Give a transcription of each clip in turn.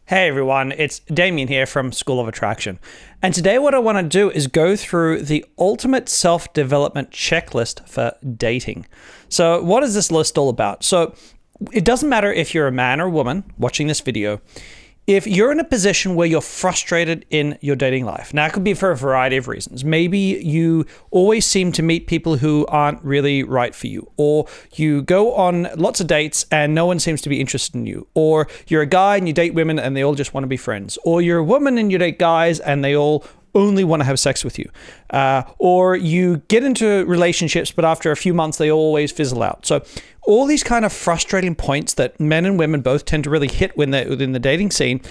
Hey everyone, it's Damien here from School of Attraction. And today what I want to do is go through the ultimate self-development checklist for dating. So what is this list all about? So it doesn't matter if you're a man or a woman watching this video. If you're in a position where you're frustrated in your dating life, now it could be for a variety of reasons. Maybe you always seem to meet people who aren't really right for you, or you go on lots of dates and no one seems to be interested in you, or you're a guy and you date women and they all just want to be friends, or you're a woman and you date guys and they all only want to have sex with you, or you get into relationships but after a few months they always fizzle out. So all these kind of frustrating points that men and women both tend to really hit when they're within the dating scene,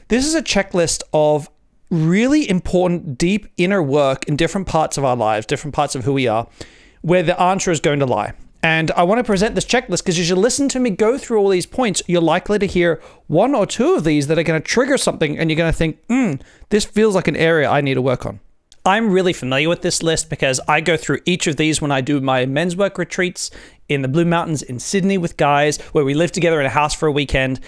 this is a checklist of really important deep inner work in different parts of our lives, different parts of who we are, where the answer is going to lie. And I want to present this checklist because as you listen to me go through all these points, you're likely to hear one or two of these that are going to trigger something and you're going to think, this feels like an area I need to work on. I'm really familiar with this list because I go through each of these when I do my men's work retreats in the Blue Mountains in Sydney with guys, where we live together in a house for a weekend.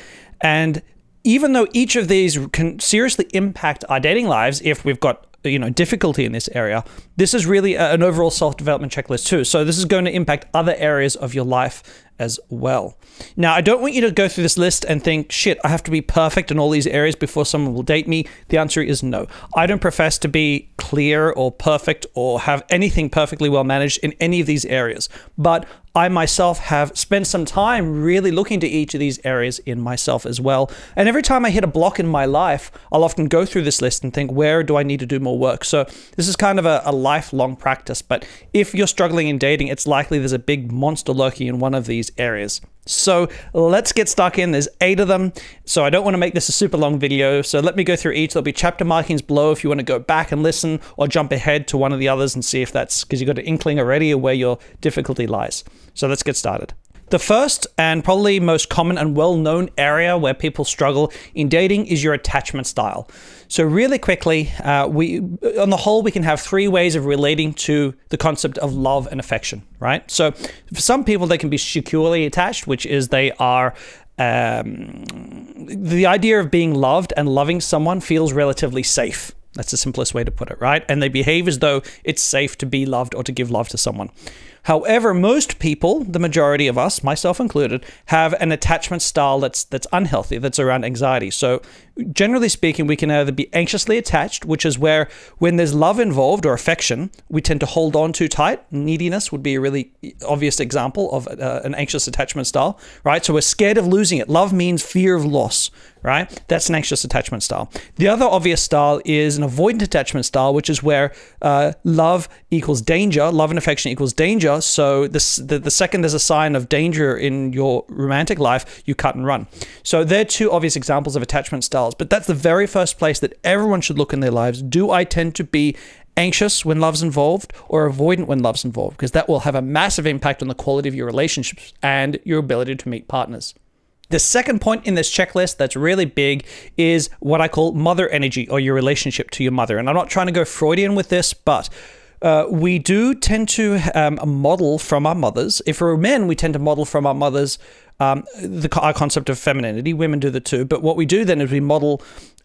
And even though each of these can seriously impact our dating lives if we've got difficulty in this area, this is really an overall self-development checklist too. So this is going to impact other areas of your life as well. Now, I don't want you to go through this list and think, shit, I have to be perfect in all these areas before someone will date me. The answer is no. I don't profess to be clear or perfect or have anything perfectly well managed in any of these areas. But I myself have spent some time really looking to each of these areas in myself as well. And every time I hit a block in my life, I'll often go through this list and think, where do I need to do more work? So this is kind of a lifelong practice. But if you're struggling in dating, it's likely there's a big monster lurking in one of these areas. So let's get stuck in. There's 8 of them. So I don't want to make this a super long video. So let me go through each. There'll be chapter markings below if you want to go back and listen or jump ahead to one of the others and see if that's because you've got an inkling already of where your difficulty lies. So let's get started. The first and probably most common and well-known area where people struggle in dating is your attachment style. So really quickly, on the whole, we can have 3 ways of relating to the concept of love and affection, right? So for some people, they can be securely attached, which is they are the idea of being loved and loving someone feels relatively safe. That's the simplest way to put it, right? And they behave as though it's safe to be loved or to give love to someone. However, most people, the majority of us, myself included, have an attachment style that's unhealthy, that's around anxiety. So generally speaking, we can either be anxiously attached, which is where when there's love involved or affection, we tend to hold on too tight. Neediness would be a really obvious example of an anxious attachment style, right? So we're scared of losing it. Love means fear of loss, right? That's an anxious attachment style. The other obvious style is an avoidant attachment style, which is where love equals danger, love and affection equals danger. So the second there's a sign of danger in your romantic life, you cut and run. So they're 2 obvious examples of attachment styles, but that's the very first place that everyone should look in their lives. Do I tend to be anxious when love's involved or avoidant when love's involved? Because that will have a massive impact on the quality of your relationships and your ability to meet partners. The second point in this checklist that's really big is what I call mother energy, or your relationship to your mother. And I'm not trying to go Freudian with this, but we do tend to model from our mothers. If we're men, we tend to model from our mothers our concept of femininity. Women do the too. But what we do then is we model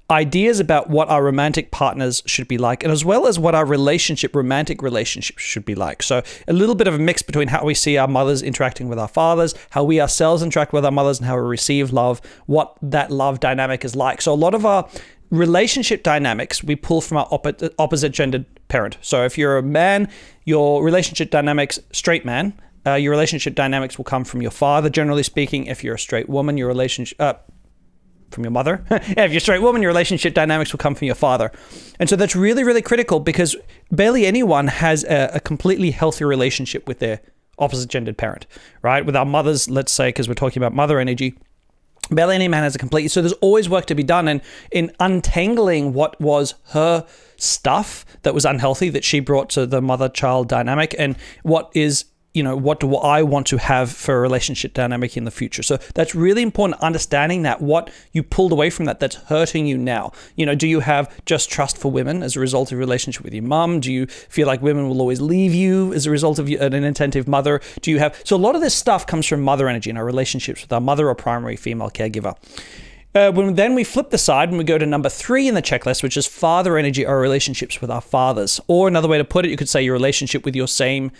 ideas about what our romantic partners should be like, and as well as what our romantic relationships should be like. So a little bit of a mix between how we see our mothers interacting with our fathers, how we ourselves interact with our mothers, and how we receive love, what that love dynamic is like. So a lot of our relationship dynamics we pull from our opposite gendered parent. So if you're a man, your relationship dynamics, straight man, your relationship dynamics will come from your father, generally speaking. If you're a straight woman, your relationship from your mother. If you're a straight woman, your relationship dynamics will come from your father. And so that's really, really critical because barely anyone has a completely healthy relationship with their opposite gendered parent, right? With our mothers, let's say, because we're talking about mother energy, barely any man has a complete. So there's always work to be done. And in untangling what was her stuff that was unhealthy that she brought to the mother-child dynamic and what is what do I want to have for a relationship dynamic in the future? So that's really important, understanding that what you pulled away from that's hurting you now. Do you have just trust for women as a result of your relationship with your mum? Do you feel like women will always leave you as a result of an inattentive mother? So a lot of this stuff comes from mother energy in our relationships with our mother or primary female caregiver. Then we flip the side and we go to number 3 in the checklist, which is father energy or relationships with our fathers. Or another way to put it, you could say your relationship with your same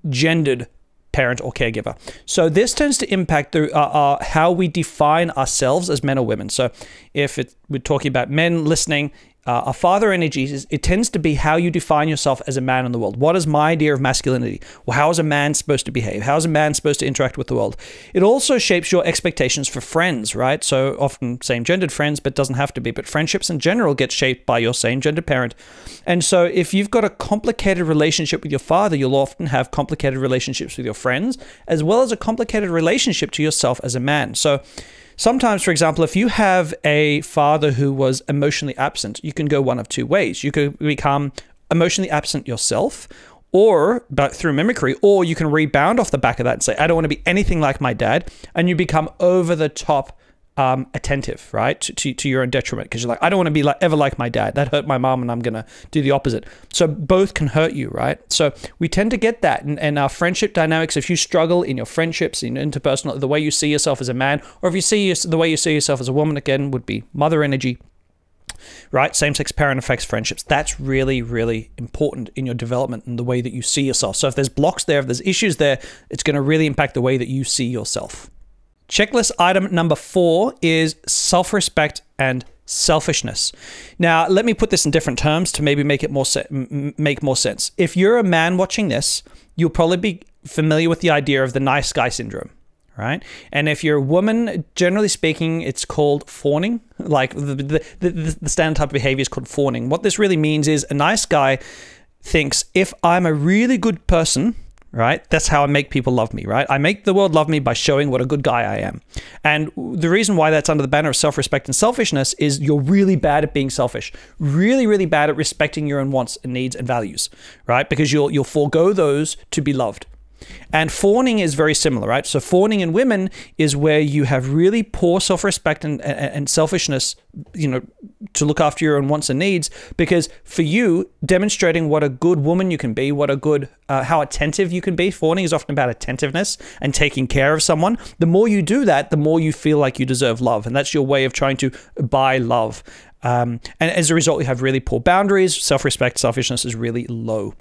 gendered parent or caregiver. So this tends to impact how we define ourselves as men or women. So if we're talking about men listening, a father energy, it tends to be how you define yourself as a man in the world. What is my idea of masculinity? Well, how is a man supposed to behave? How is a man supposed to interact with the world? It also shapes your expectations for friends, right? So often same-gendered friends, but doesn't have to be. But friendships in general get shaped by your same-gendered parent. And so if you've got a complicated relationship with your father, you'll often have complicated relationships with your friends, as well as a complicated relationship to yourself as a man. So sometimes, for example, if you have a father who was emotionally absent, you can go one of 2 ways. You could become emotionally absent yourself, or through mimicry, or you can rebound off the back of that and say, I don't want to be anything like my dad, and you become over the top attentive, right, to your own detriment, because you're like, I don't want to be ever like my dad. That hurt my mom, and I'm going to do the opposite. So both can hurt you, right? So we tend to get that, and our friendship dynamics, if you struggle in your friendships, in interpersonal, the way you see yourself as a man, or if you see the way you see yourself as a woman, again, would be mother energy, right? Same-sex parent affects friendships. That's really, really important in your development and the way that you see yourself. So if there's blocks there, if there's issues there, it's going to really impact the way that you see yourself. Checklist item number 4 is self-respect and selfishness. Now, let me put this in different terms to maybe make it make more sense. If you're a man watching this, you'll probably be familiar with the idea of the nice guy syndrome, right? And if you're a woman, generally speaking, it's called fawning. Like the standard type of behavior is called fawning. What this really means is a nice guy thinks, if I'm a really good person, right? That's how I make people love me, right? I make the world love me by showing what a good guy I am. And the reason why that's under the banner of self-respect and selfishness is you're really bad at being selfish, really, really bad at respecting your own wants and needs and values, right? Because you'll forego those to be loved. And fawning is very similar, right? So fawning in women is where you have really poor self-respect and selfishness, to look after your own wants and needs, because for you, demonstrating what a good woman you can be, what a good, how attentive you can be, fawning is often about attentiveness and taking care of someone. The more you do that, the more you feel like you deserve love. And that's your way of trying to buy love. And as a result, you have really poor boundaries. Self-respect, selfishness is really low.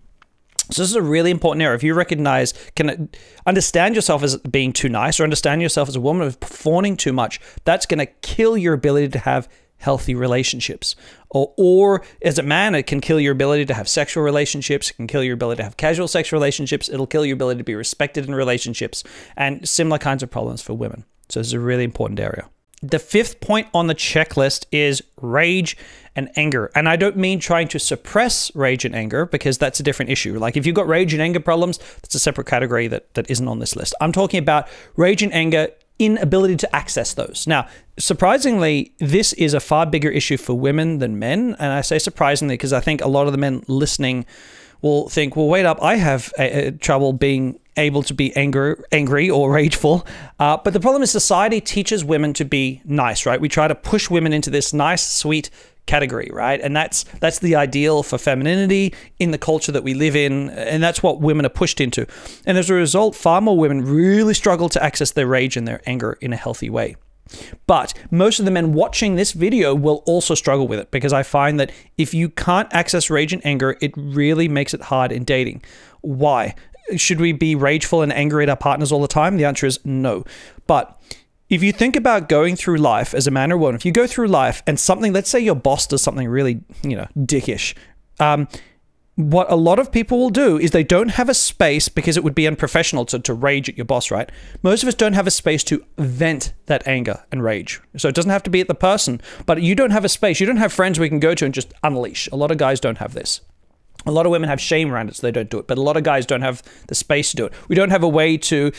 So this is a really important area. If you recognize, can understand yourself as being too nice, or understand yourself as a woman of fawning too much, that's going to kill your ability to have healthy relationships. Or as a man, it can kill your ability to have sexual relationships. It can kill your ability to have casual sexual relationships. It'll kill your ability to be respected in relationships, and similar kinds of problems for women. So this is a really important area. The 5th point on the checklist is rage and anger. And I don't mean trying to suppress rage and anger, because that's a different issue. Like if you've got rage and anger problems, that's a separate category that isn't on this list. I'm talking about rage and anger, inability to access those. Now, surprisingly, this is a far bigger issue for women than men. And I say surprisingly because I think a lot of the men listening will think, well, wait up, I have trouble being able to be angry or rageful. But the problem is society teaches women to be nice, right? We try to push women into this nice, sweet category, right? And that's the ideal for femininity in the culture that we live in. And that's what women are pushed into. And as a result, far more women really struggle to access their rage and their anger in a healthy way. But most of the men watching this video will also struggle with it, because I find that if you can't access rage and anger, it really makes it hard in dating. Why? Should we be rageful and angry at our partners all the time? The answer is no. But if you think about going through life as a man or woman, if you go through life and something, let's say your boss does something really, dickish, what a lot of people will do is they don't have a space, because it would be unprofessional to rage at your boss, right? Most of us don't have a space to vent that anger and rage. So it doesn't have to be at the person, but you don't have a space. You don't have friends we can go to and just unleash. A lot of guys don't have this. A lot of women have shame around it, so they don't do it. But a lot of guys don't have the space to do it. We don't have a way to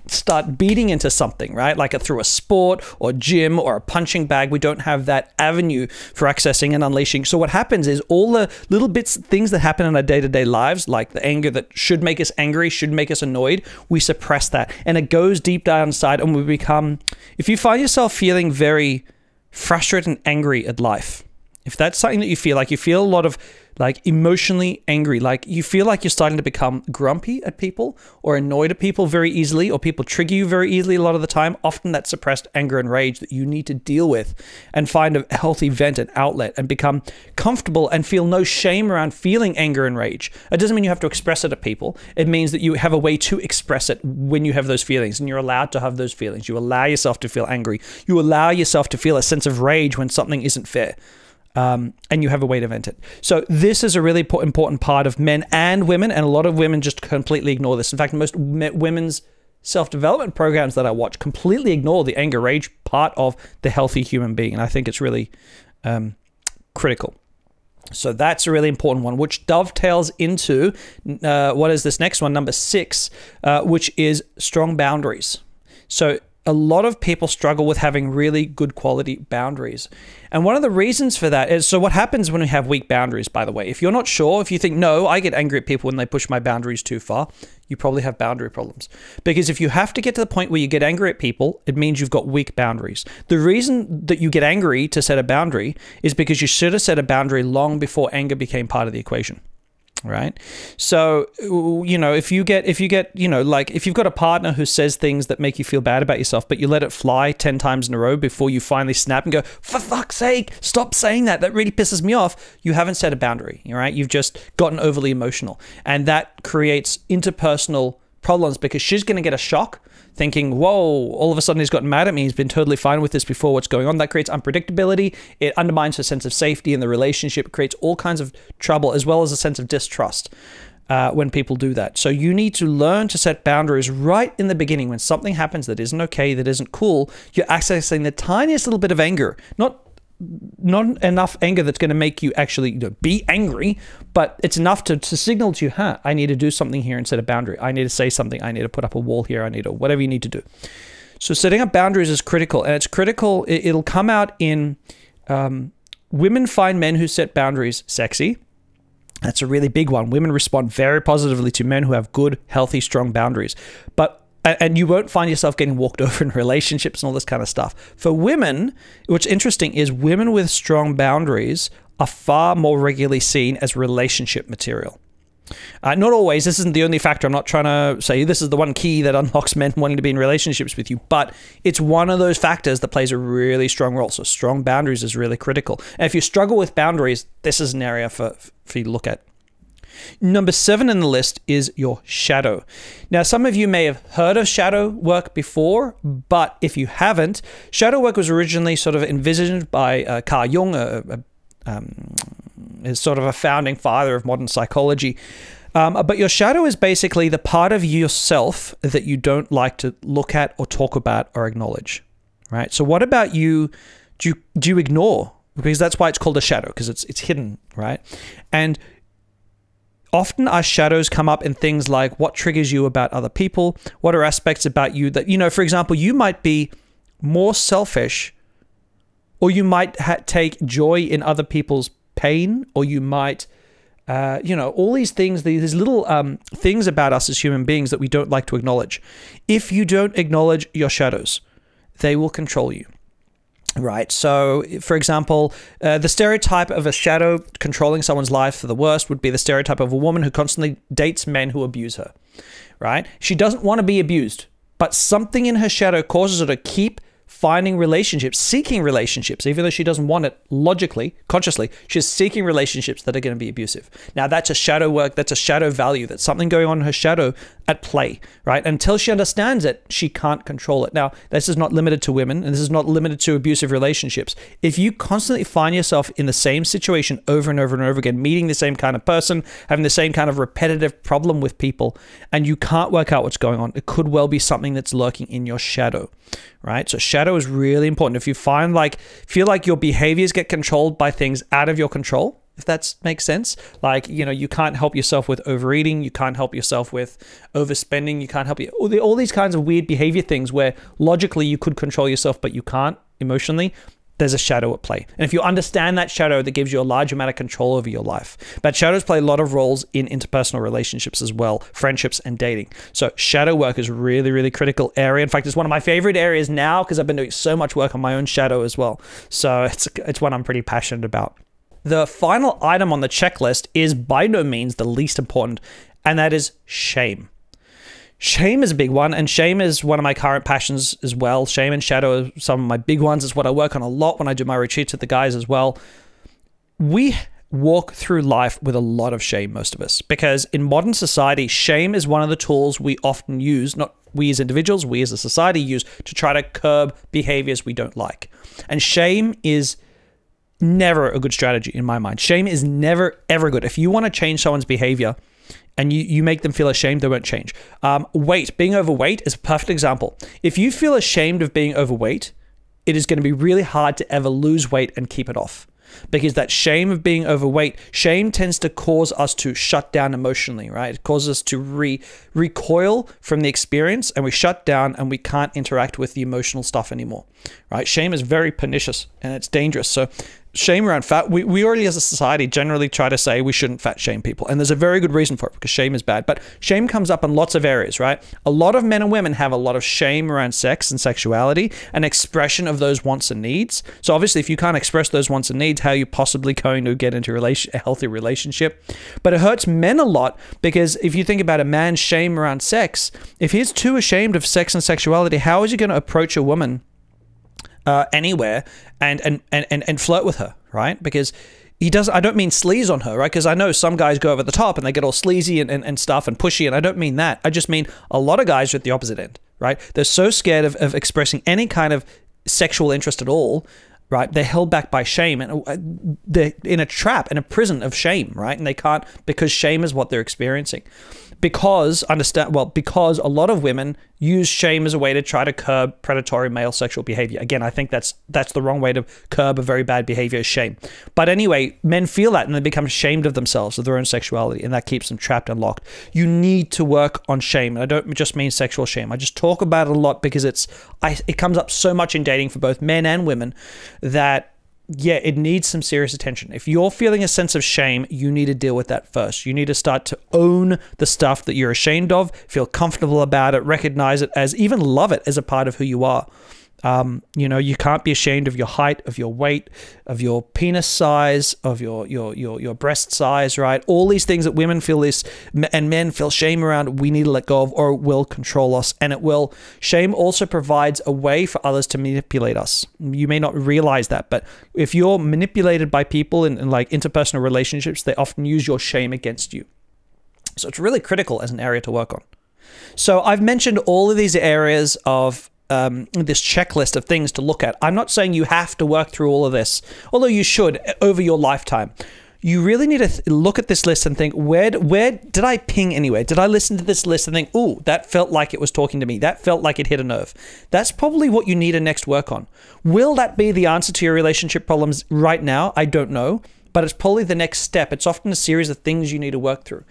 start beating into something, right? Through a sport or gym or a punching bag. We don't have that avenue for accessing and unleashing. So what happens is all the little things that happen in our day-to-day lives, like the anger that should make us angry, should make us annoyed, we suppress that. And it goes deep down inside, and we become, if you find yourself feeling very frustrated and angry at life, if that's something that you feel a lot of like emotionally angry, like you feel like you're starting to become grumpy at people or annoyed at people very easily, or people trigger you very easily a lot of the time, often that's suppressed anger and rage that you need to deal with and find a healthy vent and outlet and become comfortable and feel no shame around feeling anger and rage. It doesn't mean you have to express it to people. It means that you have a way to express it when you have those feelings, and you're allowed to have those feelings. You allow yourself to feel angry. You allow yourself to feel a sense of rage when something isn't fair. And you have a way to vent it. So this is a really important part of men and women, and a lot of women just completely ignore this. In fact, most women's self-development programs that I watch completely ignore the anger rage part of the healthy human being, and I think it's really critical. So that's a really important one, which dovetails into what is this next one, number 6, which is strong boundaries. So a lot of people struggle with having really good quality boundaries. And one of the reasons for that is, so what happens when we have weak boundaries, by the way, if you're not sure, if you think, no, I get angry at people when they push my boundaries too far, you probably have boundary problems. Because if you have to get to the point where you get angry at people, it means you've got weak boundaries. The reason that you get angry to set a boundary is because you should have set a boundary long before anger became part of the equation. Right. So, if you get, like if you've got a partner who says things that make you feel bad about yourself, but you let it fly 10 times in a row before you finally snap and go, for fuck's sake, stop saying that. That really pisses me off. You haven't set a boundary. All right. You've just gotten overly emotional, and that creates interpersonal problems because she's going to get a shock thinking, whoa, all of a sudden he's gotten mad at me. He's been totally fine with this before. What's going on? That creates unpredictability. It undermines her sense of safety in the relationship. It creates all kinds of trouble, as well as a sense of distrust when people do that. So you need to learn to set boundaries right in the beginning. When something happens that isn't okay, that isn't cool, you're accessing the tiniest little bit of anger, not enough anger that's going to make you actually be angry, but it's enough to signal to you, I need to do something here and set a boundary. I need to say something. I need to put up a wall here. I need to, whatever you need to do. So setting up boundaries is critical, and it's critical. It'll come out in women find men who set boundaries sexy. That's a really big one. Women respond very positively to men who have good, healthy, strong boundaries. And you won't find yourself getting walked over in relationships and all this kind of stuff. For women, what's interesting is women with strong boundaries are far more regularly seen as relationship material. Not always. This isn't the only factor. I'm not trying to say this is the one key that unlocks men wanting to be in relationships with you, but it's one of those factors that plays a really strong role. So strong boundaries is really critical. And if you struggle with boundaries, this is an area for you to look at. Number 7 in the list is your shadow. Now, some of you may have heard of shadow work before, but if you haven't, shadow work was originally sort of envisioned by Carl Jung, is sort of a founding father of modern psychology. But your shadow is basically the part of yourself that you don't like to look at or talk about or acknowledge, right? So what about you do you ignore? Because that's why it's called a shadow, because it's hidden, right? And often our shadows come up in things like what triggers you about other people, what are aspects about you that, for example, you might be more selfish, or you might take joy in other people's pain, or you might, all these things, these little things about us as human beings that we don't like to acknowledge. If you don't acknowledge your shadows, they will control you. Right. So, for example, the stereotype of a shadow controlling someone's life for the worst would be the stereotype of a woman who constantly dates men who abuse her. Right. She doesn't want to be abused, but something in her shadow causes her to keep finding relationships, seeking relationships, even though she doesn't want it logically, consciously, she's seeking relationships that are going to be abusive. Now, that's a shadow work, that's a shadow value, that's something going on in her shadow at play, right? Until she understands it, she can't control it. Now, this is not limited to women, and this is not limited to abusive relationships. If you constantly find yourself in the same situation over and over and over again, meeting the same kind of person, having the same kind of repetitive problem with people, and you can't work out what's going on, it could well be something that's lurking in your shadow, right? So shadow is really important. If you feel like your behaviors get controlled by things out of your control, if that makes sense, like, you can't help yourself with overeating, you can't help yourself with overspending, you can't help all these kinds of weird behavior things where logically you could control yourself, but you can't emotionally, there's a shadow at play. And if you understand that shadow, that gives you a large amount of control over your life. But shadows play a lot of roles in interpersonal relationships as well, friendships and dating. So shadow work is a really, really critical area. In fact, it's one of my favorite areas now because I've been doing so much work on my own shadow as well. So it's one I'm pretty passionate about. the final item on the checklist is by no means the least important, and that is shame. Shame is a big one, and shame is one of my current passions as well. Shame and shadow are some of my big ones. It's what I work on a lot when I do my retreats with the guys as well. We walk through life with a lot of shame, most of us, because in modern society, shame is one of the tools we often use, not we as individuals, we as a society use to try to curb behaviors we don't like. And shame is never a good strategy in my mind. Shame is never, ever good. If you want to change someone's behavior and you make them feel ashamed, they won't change. Being overweight is a perfect example. If you feel ashamed of being overweight, it is going to be really hard to ever lose weight and keep it off. Because that shame of being overweight, shame tends to cause us to shut down emotionally, right? It causes us to recoil from the experience, and we shut down and we can't interact with the emotional stuff anymore, right? Shame is very pernicious and it's dangerous. So shame around fat, we already as a society generally try to say we shouldn't fat shame people. And there's a very good reason for it, because shame is bad. But shame comes up in lots of areas, right? A lot of men and women have a lot of shame around sex and sexuality and expression of those wants and needs. So obviously, if you can't express those wants and needs, how are you possibly going to get into a healthy relationship? But it hurts men a lot, because if you think about a man's shame around sex, if he's too ashamed of sex and sexuality, how is he going to approach a woman anywhere and flirt with her, right? Because he does. I don't mean sleaze on her, right? Because I know some guys go over the top and they get all sleazy and stuff and pushy, and I don't mean that. I just mean a lot of guys are at the opposite end, right? They're so scared of expressing any kind of sexual interest at all, right? They're held back by shame, and they're in a trap, in a prison of shame, right? And they can't, because shame is what they're experiencing. Because a lot of women use shame as a way to try to curb predatory male sexual behavior. Again, I think that's the wrong way to curb a very bad behavior, is shame. But anyway, men feel that and they become ashamed of themselves, of their own sexuality, and that keeps them trapped and locked. You need to work on shame. And I don't just mean sexual shame. I just talk about it a lot because it comes up so much in dating for both men and women that, yeah, it needs some serious attention. If you're feeling a sense of shame, you need to deal with that first. You need to start to own the stuff that you're ashamed of, feel comfortable about it, recognize it as, even love it as a part of who you are. You can't be ashamed of your height, of your weight, of your penis size, of your breast size, right? All these things that women feel this and men feel shame around, we need to let go of, or it will control us. And shame also provides a way for others to manipulate us. You may not realize that, but if you're manipulated by people in like interpersonal relationships, they often use your shame against you. So it's really critical as an area to work on. So I've mentioned all of these areas of this checklist of things to look at. I'm not saying you have to work through all of this, although you should over your lifetime. You really need to look at this list and think, where did I ping anywhere? Did I listen to this list and think, ooh, that felt like it was talking to me. That felt like it hit a nerve. That's probably what you need to next work on. Will that be the answer to your relationship problems right now? I don't know, but it's probably the next step. It's often a series of things you need to work through.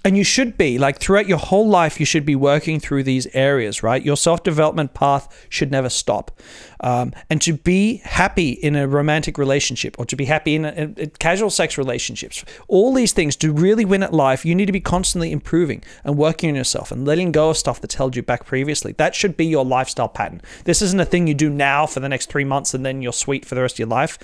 And you should be, like, throughout your whole life, you should be working through these areas, right? Your self-development path should never stop. And to be happy in a romantic relationship, or to be happy in casual sex relationships, all these things, to really win at life, you need to be constantly improving and working on yourself and letting go of stuff that's held you back previously. That should be your lifestyle pattern. This isn't a thing you do now for the next 3 months and then you're sweet for the rest of your life.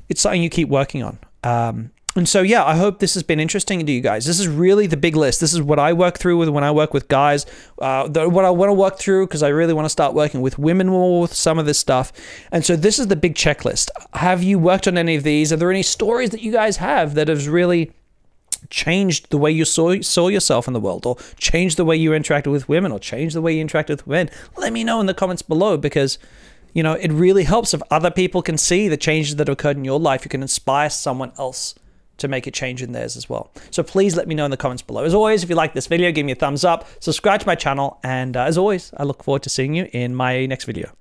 It's something you keep working on. And so, yeah, I hope this has been interesting to you guys. This is really the big list. This is what I work through when I work with guys, what I want to work through, because I really want to start working with women more with some of this stuff. And so this is the big checklist. Have you worked on any of these? Are there any stories that you guys have that has really changed the way you saw yourself in the world, or changed the way you interacted with women, or changed the way you interacted with men? Let me know in the comments below, because it really helps if other people can see the changes that have occurred in your life. You can inspire someone else to make a change in theirs as well. So please let me know in the comments below. As always, if you like this video, give me a thumbs up, subscribe to my channel, and as always, I look forward to seeing you in my next video.